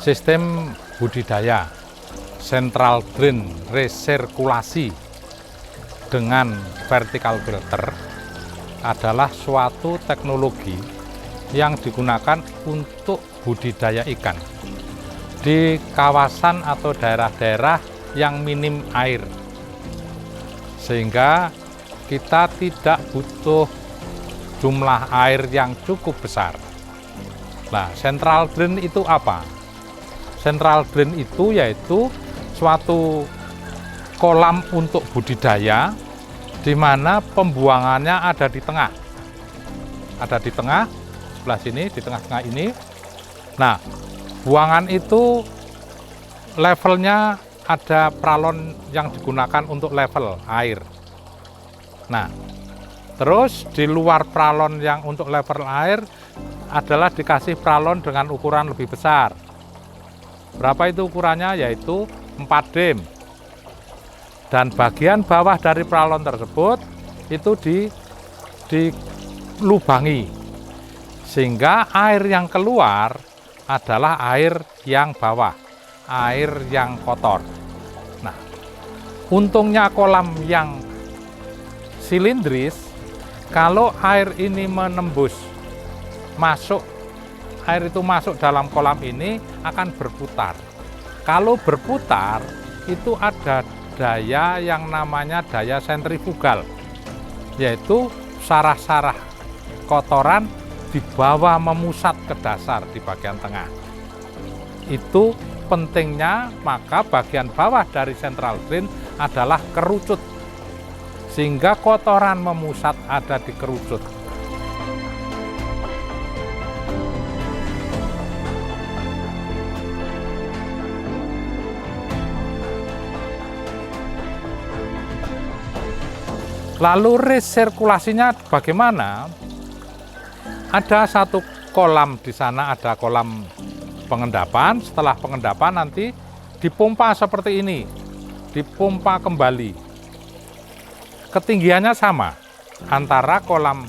Sistem budidaya central drain resirkulasi dengan vertical filter adalah suatu teknologi yang digunakan untuk budidaya ikan di kawasan atau daerah-daerah yang minim air, sehingga kita tidak butuh jumlah air yang cukup besar. Nah, central drain itu apa? Central drain itu yaitu suatu kolam untuk budidaya di mana pembuangannya ada di tengah. Ada di tengah, sebelah sini, di tengah-tengah ini. Nah, buangan itu levelnya ada pralon yang digunakan untuk level air. Nah, terus di luar pralon yang untuk level air adalah dikasih pralon dengan ukuran lebih besar. Berapa itu ukurannya? Yaitu 4 dim. Dan bagian bawah dari pralon tersebut itu dilubangi, sehingga air yang keluar adalah air yang bawah, air yang kotor. Nah, untungnya kolam yang silindris, kalau air ini menembus masuk, air itu masuk dalam kolam ini akan berputar. Kalau berputar itu ada daya yang namanya daya sentrifugal, yaitu sarah-sarah kotoran dibawa memusat ke dasar di bagian tengah. Itu pentingnya, maka bagian bawah dari central drain adalah kerucut, sehingga kotoran memusat ada di kerucut. Lalu resirkulasinya bagaimana? Ada satu kolam di sana, ada kolam pengendapan. Setelah pengendapan nanti dipompa seperti ini, dipompa kembali. Ketinggiannya sama antara kolam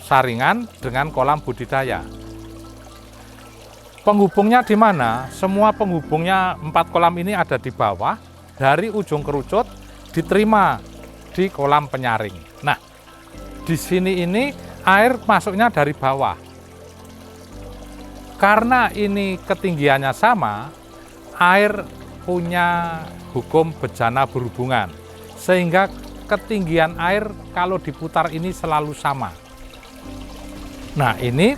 saringan dengan kolam budidaya. Penghubungnya di mana? Semua penghubungnya 4 kolam ini ada di bawah. Dari ujung kerucut diterima di kolam penyaring. Nah, di sini ini air masuknya dari bawah. Karena ini ketinggiannya sama, air punya hukum bejana berhubungan, sehingga ketinggian air kalau diputar ini selalu sama. Nah, ini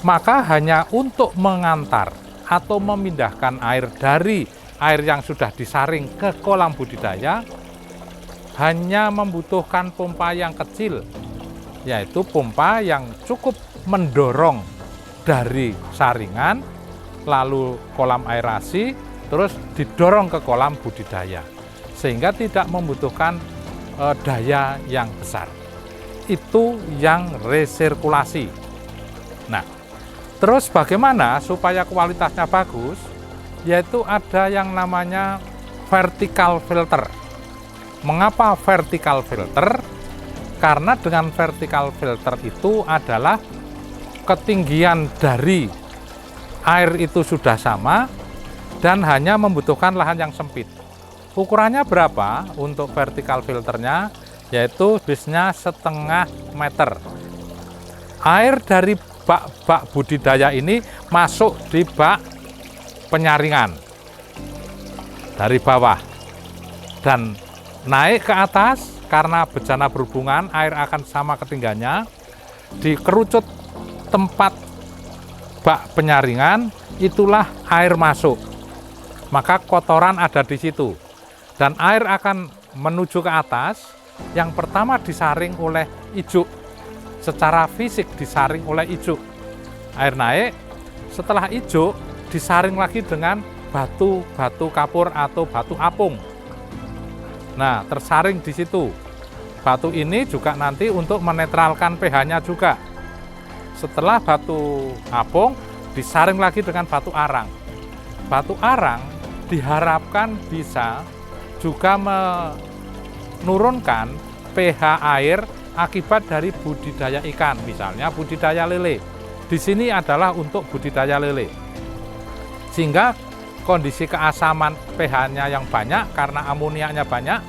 maka hanya untuk mengantar atau memindahkan air dari air yang sudah disaring ke kolam budidaya hanya membutuhkan pompa yang kecil, yaitu pompa yang cukup mendorong dari saringan, lalu kolam aerasi, terus didorong ke kolam budidaya, sehingga tidak membutuhkan daya yang besar. Itu yang resirkulasi. Nah, terus bagaimana supaya kualitasnya bagus? Yaitu ada yang namanya vertical filter. Mengapa vertical filter? Karena dengan vertical filter itu adalah ketinggian dari air itu sudah sama dan hanya membutuhkan lahan yang sempit. Ukurannya berapa untuk vertical filternya? Yaitu bisnya 0,5 meter. Air dari bak-bak budidaya ini masuk di bak penyaringan dari bawah dan naik ke atas. Karena bejana berhubungan, air akan sama ketinggiannya. Di kerucut tempat bak penyaringan, itulah air masuk. Maka kotoran ada di situ. Dan air akan menuju ke atas. Yang pertama disaring oleh ijuk. Secara fisik disaring oleh ijuk. Air naik, setelah ijuk disaring lagi dengan batu kapur atau batu apung. Nah, tersaring di situ. Batu ini juga nanti untuk menetralkan pH-nya juga. Setelah batu apung, disaring lagi dengan batu arang. Batu arang diharapkan bisa juga menurunkan pH air akibat dari budidaya ikan, misalnya budidaya lele. Di sini adalah untuk budidaya lele. Sehingga kondisi keasaman pH-nya yang banyak karena amoniaknya banyak,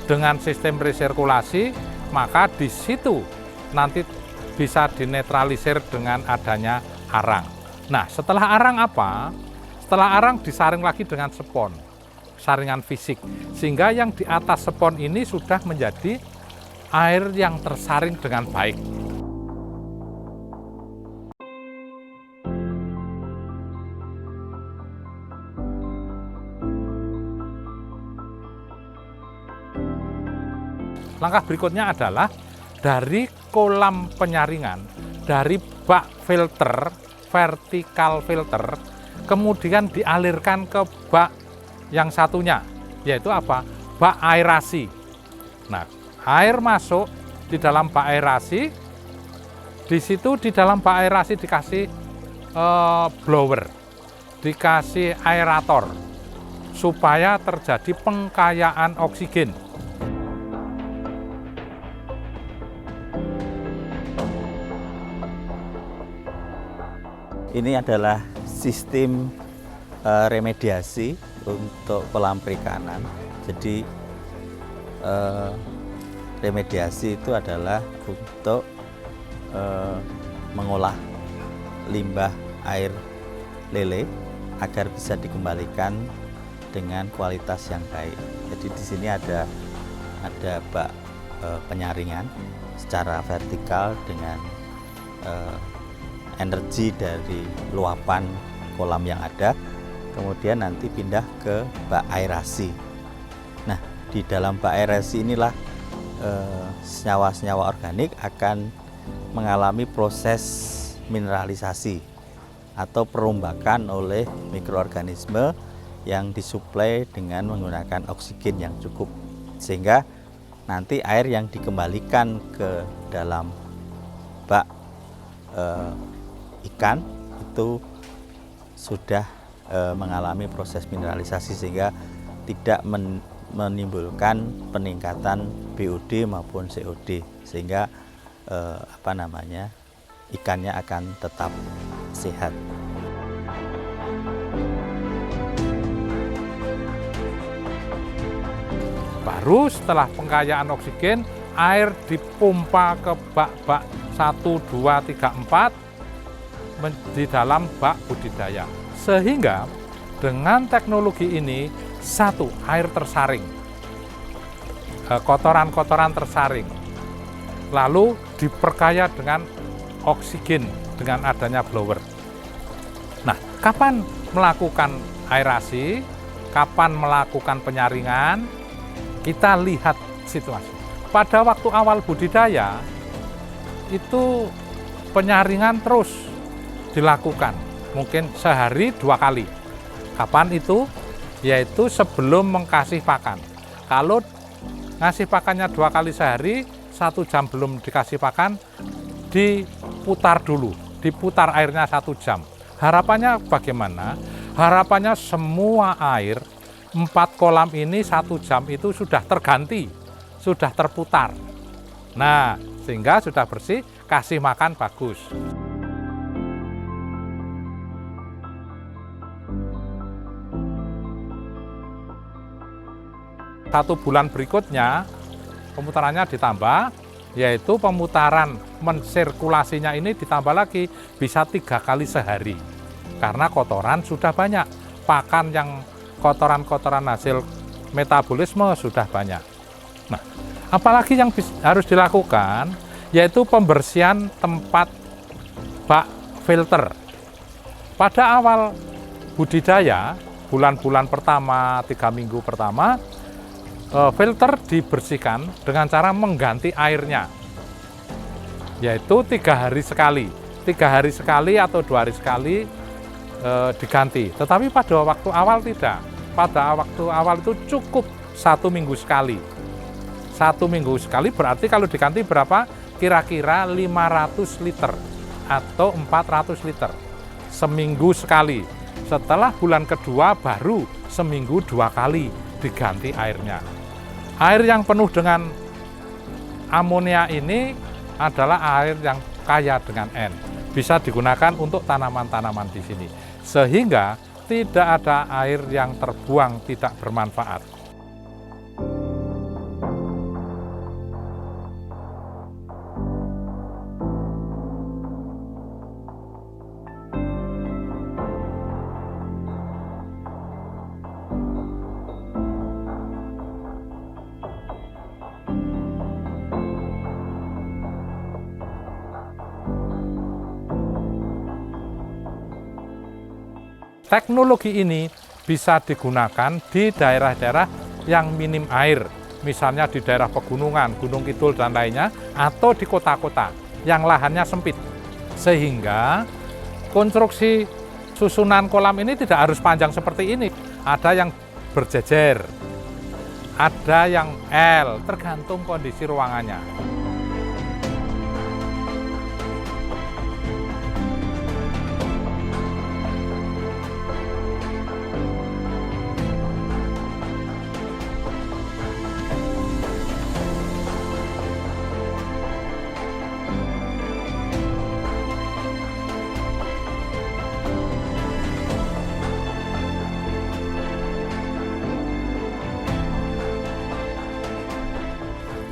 dengan sistem resirkulasi, maka di situ nanti bisa dinetralisir dengan adanya arang. Nah, setelah arang apa? Setelah arang disaring lagi dengan spon, saringan fisik, sehingga yang di atas spon ini sudah menjadi air yang tersaring dengan baik. Langkah berikutnya adalah dari kolam penyaringan, dari bak filter, vertikal filter, kemudian dialirkan ke bak yang satunya, yaitu apa? Bak aerasi. Nah, air masuk di dalam bak aerasi, di situ di dalam bak aerasi dikasih blower, dikasih aerator, supaya terjadi pengkayaan oksigen. Ini adalah sistem remediasi untuk kolam perikanan. Jadi remediasi itu adalah untuk mengolah limbah air lele agar bisa dikembalikan dengan kualitas yang baik. Jadi di sini ada bak penyaringan secara vertikal dengan energi dari luapan kolam yang ada, kemudian nanti pindah ke bak aerasi. Nah, di dalam bak aerasi inilah senyawa-senyawa organik akan mengalami proses mineralisasi atau perombakan oleh mikroorganisme yang disuplai dengan menggunakan oksigen yang cukup, sehingga nanti air yang dikembalikan ke dalam bak ikan itu sudah mengalami proses mineralisasi, sehingga tidak menimbulkan peningkatan BOD maupun COD, sehingga ikannya akan tetap sehat. Baru setelah pengkayaan oksigen, air dipompa ke bak-bak 1, 2, 3, 4 di dalam bak budidaya. Sehingga dengan teknologi ini, satu, air tersaring, kotoran-kotoran tersaring, lalu diperkaya dengan oksigen dengan adanya blower. Nah, kapan melakukan aerasi, kapan melakukan penyaringan, kita lihat situasi. Pada waktu awal budidaya, itu penyaringan terus dilakukan, mungkin sehari 2 kali. Kapan itu? Yaitu sebelum mengkasih pakan. Kalau ngasih pakannya 2 kali sehari, 1 jam belum dikasih pakan, diputar dulu, diputar airnya 1 jam. Harapannya bagaimana? Harapannya semua air 4 kolam ini 1 jam itu sudah terganti, sudah terputar. Nah, sehingga sudah bersih, kasih makan bagus. 1 bulan berikutnya pemutarannya ditambah, yaitu pemutaran mensirkulasinya ini ditambah lagi, bisa 3 kali sehari. Karena kotoran sudah banyak, pakan yang kotoran-kotoran hasil metabolisme sudah banyak. Nah, apalagi yang harus dilakukan, yaitu pembersihan tempat bak filter. Pada awal budidaya, bulan-bulan pertama, 3 minggu pertama, filter dibersihkan dengan cara mengganti airnya, yaitu 3 hari sekali. 3 hari sekali atau 2 hari sekali diganti. Tetapi pada waktu awal tidak. Pada waktu awal itu cukup 1 minggu sekali. 1 minggu sekali berarti kalau diganti berapa? Kira-kira 500 liter atau 400 liter. Seminggu sekali. Setelah bulan kedua baru seminggu 2 kali diganti airnya. Air yang penuh dengan amonia ini adalah air yang kaya dengan N. Bisa digunakan untuk tanaman-tanaman di sini. Sehingga tidak ada air yang terbuang tidak bermanfaat. Teknologi ini bisa digunakan di daerah-daerah yang minim air, misalnya di daerah pegunungan, Gunung Kidul dan lainnya, atau di kota-kota yang lahannya sempit. Sehingga konstruksi susunan kolam ini tidak harus panjang seperti ini. Ada yang berjejer, ada yang L, tergantung kondisi ruangannya.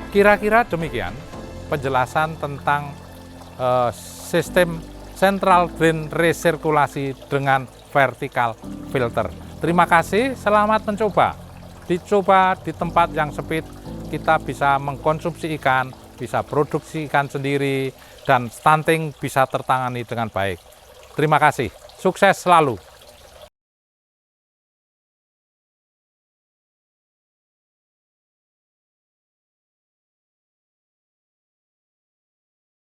Kira-kira demikian penjelasan tentang sistem central drain resirkulasi dengan vertical filter. Terima kasih, selamat mencoba. Dicoba di tempat yang sempit, kita bisa mengkonsumsi ikan, bisa produksi ikan sendiri, dan stunting bisa tertangani dengan baik. Terima kasih, sukses selalu.